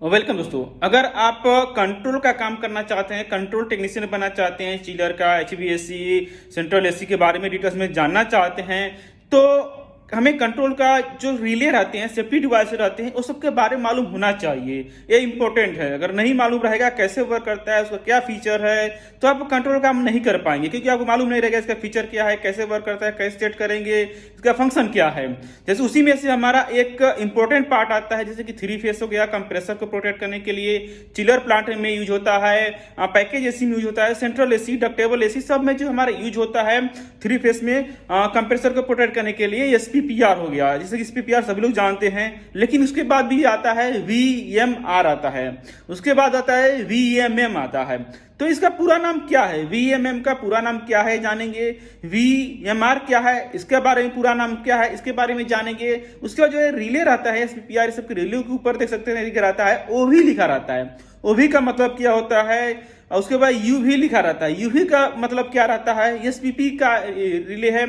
Welcome दोस्तों। अगर आप कंट्रोल का काम करना चाहते हैं, कंट्रोल टेक्नीशियन बनना चाहते हैं, चिलर का, एचवीएसी, सेंट्रल एसी के बारे में डिटेल्स में जानना चाहते हैं, तो हमें कंट्रोल का जो रिले रहते हैं, सेफ्टी डिवाइस रहते हैं, उस सब के बारे में मालूम होना चाहिए। ये इंपॉर्टेंट है। अगर नहीं मालूम रहेगा कैसे वर्क करता है, उसका क्या फीचर है, तो आप कंट्रोल काम नहीं कर पाएंगे, क्योंकि आपको मालूम नहीं रहेगा इसका फीचर क्या है, कैसे वर्क करता है, कैसे सेट करेंगे, इसका फंक्शन क्या है। जैसे उसी में से हमारा एक इंपॉर्टेंट पार्ट आता है, जैसे कि थ्री फेस हो गया, कंप्रेसर को प्रोटेक्ट करने के लिए, चिलर प्लांट में यूज होता है, पैकेज एसी में यूज होता है, सेंट्रल एसी, डक्टेबल एसी, सब में जो हमारा यूज होता है थ्री फेस में कंप्रेसर को प्रोटेक्ट करने के लिए एसपीपीआर हो गया। जैसे कि एसपीपीआर सभी लोग जानते हैं, लेकिन उसके बाद भी आता है वीएमआर आता है, उसके बाद आता है वीएमएम आता है। तो इसका पूरा नाम क्या है, वीएमएम का पूरा नाम क्या है जानेंगे, वीएमआर क्या है, इसके बारे में पूरा नाम क्या है, इसके बारे में जानेंगे। उसके बाद जो है रिले रहता है, एसपीपीआर सबके रिले के ऊपर देख सकते हैं लिखा रहता है, ओवी लिखा रहता है। ओवी का मतलब क्या होता है, और उसके बाद यूवी लिखा रहता है। यूवी का मतलब क्या रहता है, एसपीपी का रिले है,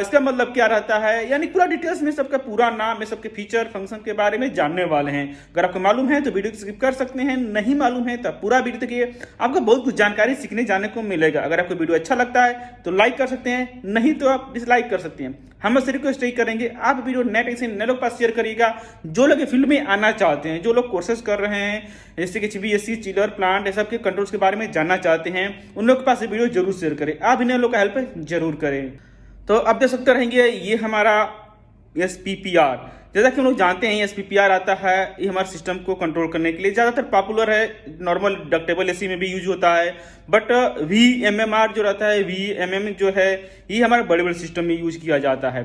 इसका मतलब क्या रहता है, यानी पूरा डिटेल्स में सबका पूरा नाम, सबके फीचर फंक्शन के बारे में जानने वाले हैं। अगर आपको मालूम है तो वीडियो को स्किप कर सकते हैं, नहीं मालूम है तो पूरा वीडियो देखिए, आपको बहुत कुछ जानकारी सीखने जाने को मिलेगा। अगर आपको वीडियो अच्छा लगता है तो लाइक कर सकते हैं, नहीं तो आप डिसलाइक कर सकते हैं। हम सिर्फ रिक्वेस्ट यही करेंगे, आप वीडियो नेट से नए लोग के पास शेयर करिएगा, जो लोग फील्ड में आना चाहते हैं, जो लोग कोर्सेज कर रहे हैं, जैसे कि एचवीएसी, चिलर प्लांट, ये सब के कंट्रोल्स के बारे में जानना चाहते हैं, उन लोग के पास वीडियो जरूर शेयर करें। आप इन लोग का हेल्प जरूर करें। तो अब देख सकते रहेंगे, ये हमारा एसपीपीआर, जैसा कि हम लोग जानते हैं एसपीपीआर आता है, ये हमारे सिस्टम को कंट्रोल करने के लिए ज़्यादातर पॉपुलर है, नॉर्मल डक्टेबल एसी में भी यूज होता है। बट वीएमएमआर जो रहता है, वीएमएम जो है, ये हमारे बड़े बड़े सिस्टम में यूज किया जाता है।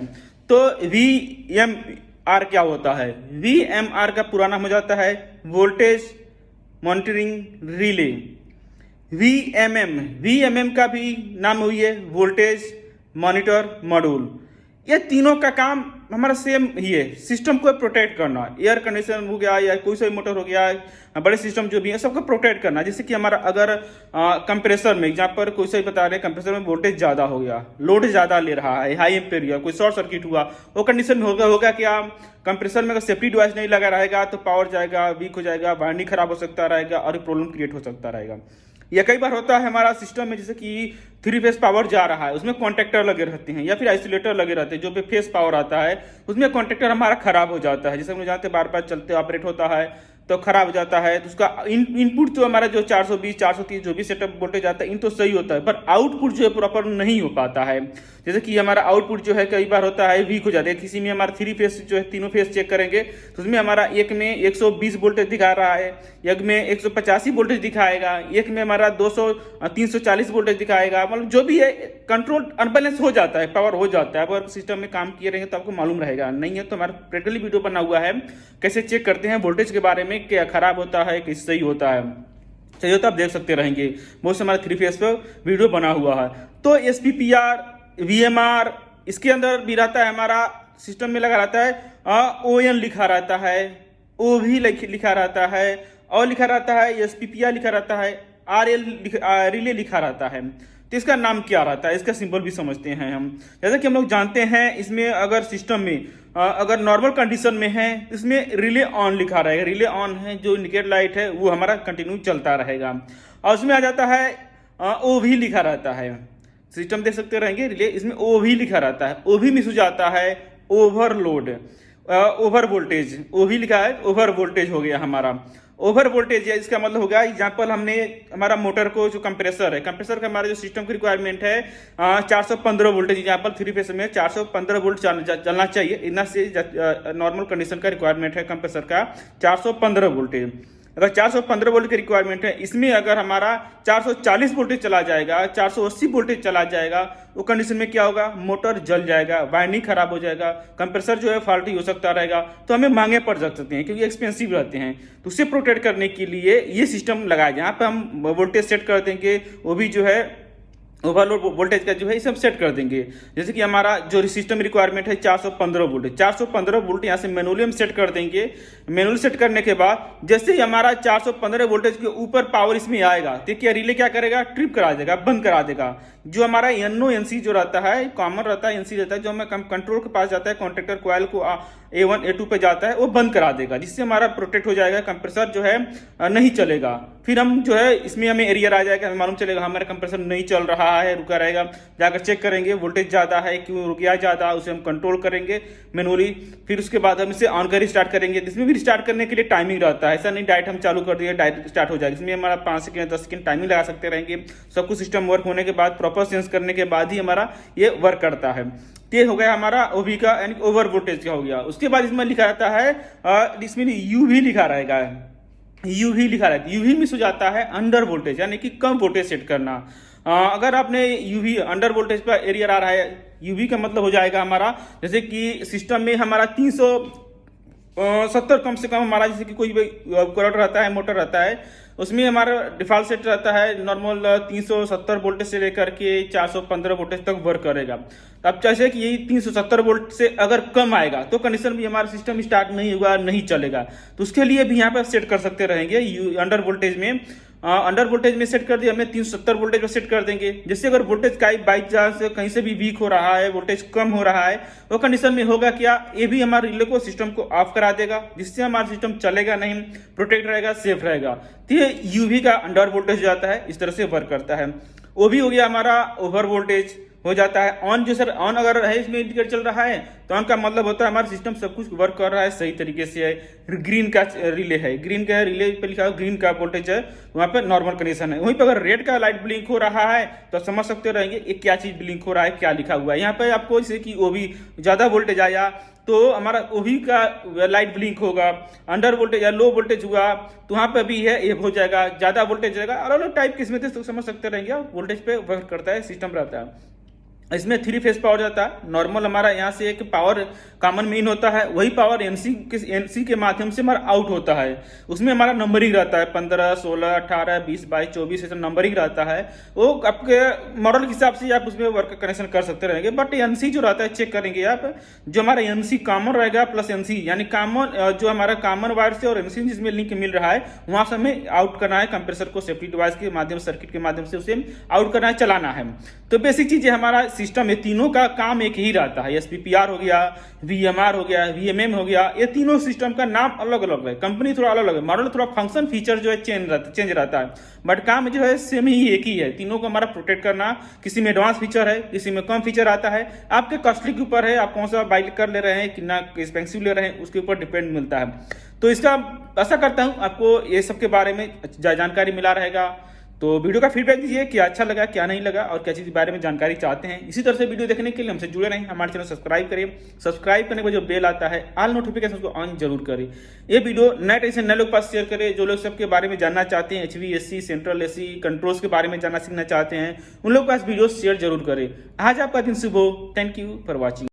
तो वीएमआर क्या होता है, वीएमआर का पूरा नाम हो जाता है वोल्टेज मॉनिटरिंग रिले। वीएमएम का भी नाम हुई है वोल्टेज मॉनिटर मॉड्यूल। ये तीनों का काम हमारा सेम ही है, सिस्टम को प्रोटेक्ट करना। एयर कंडीशन हो गया या कोई सा भी मोटर हो गया, बड़े सिस्टम जो भी है सबको प्रोटेक्ट करना। जैसे कि हमारा अगर कंप्रेसर में, जहाँ पर कोई सा भी बता रहे हैं कंप्रेसर में वोल्टेज ज़्यादा हो गया, लोड ज़्यादा ले रहा है, हाई एम्पेयर गया, कोई शॉर्ट सर्किट हुआ, वो कंडीशन में होगा क्या, कंप्रेसर में अगर सेफ्टी डिवाइस नहीं लगा रहेगा तो पावर जाएगा, वीक हो जाएगा, वायरिंग खराब हो सकता रहेगा और प्रॉब्लम क्रिएट हो सकता रहेगा। या कई बार होता है हमारा सिस्टम में, जैसे कि थ्री फेस पावर जा रहा है, उसमें कॉन्टेक्टर लगे रहते हैं या फिर आइसोलेटर लगे रहते हैं, जो भी फेस पावर आता है उसमें कॉन्टेक्टर हमारा खराब हो जाता है। जैसे हम लोग जानते हैं बार बार चलते ऑपरेट होता है तो खराब हो जाता है, तो उसका इनपुट जो हमारा जो 420 430 जो भी सेटअप वोल्टेज आता है, इन तो सही होता है, पर आउटपुट जो है प्रॉपर नहीं हो पाता है। जैसे कि हमारा आउटपुट जो है कई बार होता है वीक हो जाता है। किसी में हमारा थ्री फेस जो है, तीनों फेस चेक करेंगे तो उसमें हमारा एक में 120 वोल्टेज दिखा रहा है, एक में 185 वोल्टेज दिखाएगा, एक में हमारा 200 340 वोल्टेज दिखाएगा। मतलब जो भी है कंट्रोल अनबैलेंस हो जाता है, पावर हो जाता है। अगर सिस्टम में काम किए रहेंगे तो आपको मालूम रहेगा, नहीं है तो हमारा प्रैक्टिकली वीडियो बना हुआ है, कैसे चेक करते हैं वोल्टेज के बारे में, क्या खराब होता है, कैसे सही होता है, सही होता है, आप देख सकते रहेंगे। बहुत से हमारे थ्री फेस पे वीडियो बना हुआ है। तो एसपीपीआर, वीएमआर, इसके अंदर भी रहता है, हमारा सिस्टम में लगा रहता है ओएन लिखा रहता है, ओवी लिखा रहता है, और लिखा रहता है एसपीपीआर लिखा रहता है, आरएल रिले लिखा रहता है। तो इसका नाम क्या रहता है, इसका सिंबल भी समझते हैं हम। जैसा कि हम लोग जानते हैं, इसमें अगर सिस्टम में अगर नॉर्मल कंडीशन में है, इसमें रिले ऑन लिखा रहेगा, रिले ऑन है, जो इंडिकेटर लाइट है वो हमारा कंटिन्यू चलता रहेगा। और उसमें आ जाता है ओवी लिखा रहता है, सिस्टम देख सकते रहेंगे रिले, इसमें ओवी लिखा रहता है। ओवी मिस हो जाता है ओवरलोड, ओवर वोल्टेज, ओवी लिखा है ओवर वोल्टेज हो गया हमारा। ओवर वोल्टेज है, इसका मतलब होगा एग्जाम्पल, हमने हमारा मोटर को जो कंप्रेसर है, कंप्रेसर का हमारा जो सिस्टम की रिक्वायरमेंट है 415 वोल्टेज, एग्जाम्पल थ्री फेस में 415 वोल्ट चलना चाहिए, इतना से नॉर्मल कंडीशन का रिक्वायरमेंट है कंप्रेसर का 415 वोल्टेज। अगर 415 वोल्ट की रिक्वायरमेंट है, इसमें अगर हमारा 440 वोल्टेज चला जाएगा, 480 वोल्टेज चला जाएगा, वो कंडीशन में क्या होगा, मोटर जल जाएगा, वायरिंग खराब हो जाएगा, कंप्रेसर जो है फॉल्टी हो सकता रहेगा, तो हमें महंगे पड़ सकते हैं क्योंकि एक्सपेंसिव रहते हैं। तो उससे प्रोटेक्ट करने के लिए ये सिस्टम लगाया, जहाँ पे हम वोल्टेज सेट कर देंगे, वो भी जो है ओवरलोड वोल्टेज का जो है सब सेट कर देंगे। जैसे कि हमारा जो सिस्टम रिक्वायरमेंट है 415 वोल्ट, 415 वोल्ट यहाँ से मैनुअली हम सेट कर देंगे। मैनुअली सेट करने के बाद जैसे ही हमारा 415 वोल्टेज के ऊपर पावर इसमें आएगा, तो क्या रिले क्या करेगा, ट्रिप करा देगा, बंद करा देगा। जो हमारा एनओ एनसी जो रहता है, कॉमन रहता है, एनसी रहता है, जो हमें कंट्रोल के पास जाता है, कॉन्ट्रेक्टर कॉइल को A1 A2 पे जाता है वो बंद करा देगा, जिससे हमारा प्रोटेक्ट हो जाएगा, कंप्रेसर जो है नहीं चलेगा। फिर हम जो है इसमें हमें एरियर आ जाएगा, हमें मालूम चलेगा हमारा कंप्रेसर नहीं चल रहा है, रुका रहेगा, जाकर चेक करेंगे वोल्टेज ज़्यादा है, क्यों रुक गया ज़्यादा, उसे हम कंट्रोल करेंगे मैनुअली। फिर उसके बाद हम इसे ऑन कर स्टार्ट करेंगे। इसमें भी स्टार्ट करने के लिए टाइमिंग रहता है, ऐसा नहीं डायरेक्ट हम चालू कर दिए डायरेक्ट स्टार्ट हो जाएगा। इसमें हमारा 5 सेकंड 10 सेकंड टाइमिंग लगा सकते रहेंगे। सब कुछ सिस्टम वर्क होने के बाद, प्रॉपर सेंस करने के बाद ही हमारा ये वर्क करता है। ये हो गया हमारा ओवी का, यानी ओवर वोल्टेज का हो गया। उसके बाद इसमें लिखा रहता है, इसमें यूवी लिखा रहेगा, यूवी लिखा रहता है। यूवी मिस हो जाता है अंडर वोल्टेज, यानी कि कम वोल्टेज सेट करना। अगर आपने यूवी अंडर वोल्टेज पर एरियर आ रहा है, यूवी का मतलब हो जाएगा हमारा, जैसे कि सिस्टम में हमारा 370 कम से कम हमारा, जैसे कि कोई भी उपकरण रहता है, मोटर रहता है, उसमें हमारा डिफॉल्ट सेट रहता है नॉर्मल 370 वोल्टेज से लेकर के 415 वोल्टेज तक वर्क करेगा। अब जैसे कि यही 370 वोल्ट से अगर कम आएगा तो कंडीशन भी हमारा सिस्टम स्टार्ट नहीं होगा, नहीं चलेगा। तो उसके लिए भी यहाँ पे सेट कर सकते रहेंगे अंडर वोल्टेज में। अंडर वोल्टेज में सेट कर दिया हमने, 370 वोल्टेज पर सेट कर देंगे। जिससे अगर वोल्टेज का बाई चांस कहीं से भी वीक हो रहा है, वोल्टेज कम हो रहा है, वो कंडीशन में होगा क्या, ये भी हमारे रिले को सिस्टम को ऑफ करा देगा, जिससे हमारा सिस्टम चलेगा नहीं, प्रोटेक्ट रहेगा, सेफ रहेगा। तो ये यूवी का अंडर वोल्टेज हो जाता है, इस तरह से वर्क करता है। वो भी हो गया हमारा ओवर वोल्टेज हो जाता है। ऑन जो सर ऑन अगर है, इसमें इंडिकेटर चल रहा है तो ऑन का मतलब होता है हमारा सिस्टम सब कुछ वर्क कर रहा है सही तरीके से है। ग्रीन का रिले है, ग्रीन का रिले पे लिखा है, ग्रीन का वोल्टेज है, वहाँ पे नॉर्मल कंडीशन है। वहीं पे अगर रेड का लाइट ब्लिंक हो रहा है तो समझ सकते रहेंगे ये क्या चीज ब्लिंक हो रहा है, क्या लिखा हुआ है। यहाँ पे आपको जैसे कि ओवी ज्यादा वोल्टेज आया तो हमारा ओवी का लाइट ब्लिंक होगा, अंडर वोल्टेज या लो वोल्टेज हुआ तो वहाँ पे भी है ये हो जाएगा, ज्यादा वोल्टेज रहेगा। अलग अलग टाइप के इसमें तो समझ सकते रहेंगे, वोल्टेज पे वर्क करता है सिस्टम रहता है। इसमें 3 फेज पावर जाता है। नॉर्मल हमारा यहाँ से एक पावर कॉमन मेन होता है, वही पावर एनसी के माध्यम से हमारा आउट होता है। उसमें हमारा नंबरिंग रहता है 15, 16, 18, 20, 22, 24 ऐसा नंबरिंग रहता है। वो आपके मॉडल के हिसाब से आप उसमें वर्क कनेक्शन कर सकते रहेंगे। बट एनसी जो रहता है चेक करेंगे आप, जो हमारा एनसी कॉमन रहेगा प्लस एनसी, यानी कॉमन जो हमारा कॉमन वायर से और एनसी जिसमें लिंक मिल रहा है वहां से हमें आउट करना है कंप्रेसर को, सेफ्टी डिवाइस के माध्यम सर्किट के माध्यम से उसे आउट करना है, चलाना है। तो बेसिक चीज हमारा सिस्टम में तीनों का काम एक ही रहता है। एसपीपीआर हो गया, वीएमआर हो गया, वीएमएम हो गया, ये तीनों सिस्टम का नाम अलग अलग है, कंपनी थोड़ा अलग है, मॉडल थोड़ा फंक्शन फीचर जो है चेंज रहता है, बट काम जो है सेम ही एक ही है। तीनों को हमारा प्रोटेक्ट करना, किसी में एडवांस फीचर है, किसी में कम फीचर आता है, आपके कॉस्टली के ऊपर है, आप कौन सा बाई कर ले रहे हैं, कितना एक्सपेंसिव ले रहे हैं, उसके ऊपर डिपेंड मिलता है। तो इसका आशा करता हूं आपको ये सब के बारे में जानकारी मिला रहेगा। तो वीडियो का फीडबैक दीजिए, क्या अच्छा लगा, क्या नहीं लगा, और क्या चीज़ के बारे में जानकारी चाहते हैं। इसी तरह से वीडियो देखने के लिए हमसे जुड़े रहें, हमारे चैनल सब्सक्राइब करिए। सब्सक्राइब करने के बाद जो बेल आता है ऑल नोटिफिकेशन को ऑन जरूर करें। ये वीडियो नए टेंशन नए लोग पास शेयर करें, जो लोग सबके बारे में जानना चाहते हैं, HVAC, सेंट्रल AC कंट्रोल्स के बारे में जानना सीखना चाहते हैं, उन लोग के पास वीडियो शेयर जरूर करें। आज आपका दिन शुभ हो। Thank you for watching.